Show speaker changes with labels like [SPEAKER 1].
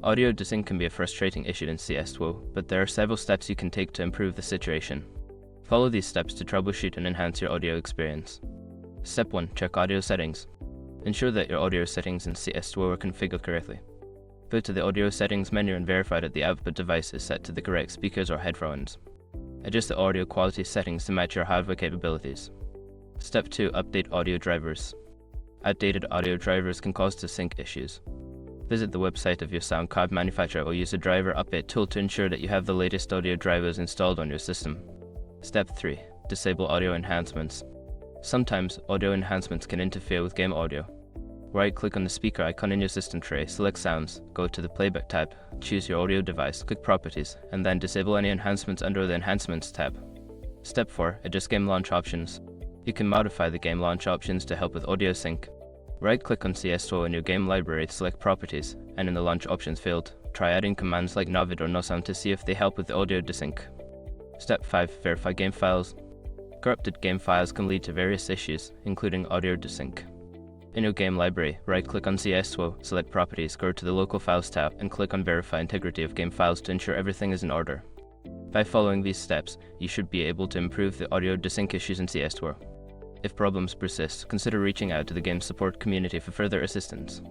[SPEAKER 1] Audio desync can be a frustrating issue in CS2, but there are several steps you can take to improve the situation. Follow these steps to troubleshoot and enhance your audio experience. Step 1. Check audio settings. Ensure that your audio settings in CS2 are configured correctly. Go to the audio settings menu and verify that the output device is set to the correct speakers or headphones. Adjust the audio quality settings to match your hardware capabilities. Step 2. Update audio drivers. Outdated audio drivers can cause desync issues. Visit the website of your sound card manufacturer or use the driver update tool to ensure that you have the latest audio drivers installed on your system. Step 3. Disable audio enhancements. Sometimes, audio enhancements can interfere with game audio. Right-click on the speaker icon in your system tray, select Sounds, go to the Playback tab, choose your audio device, click Properties, and then disable any enhancements under the Enhancements tab. Step 4. Adjust game launch options. You can modify the game launch options to help with audio sync. Right-click on CS2 in your game library to select Properties, and in the Launch Options field, try adding commands like novid or nosound to see if they help with the audio desync. Step 5. Verify game files. Corrupted game files can lead to various issues, including audio desync. In your game library, right-click on CS2, select Properties, go to the Local Files tab, and click on Verify Integrity of Game Files to ensure everything is in order. By following these steps, you should be able to improve the audio desync issues in CS2. If problems persist, consider reaching out to the game support community for further assistance.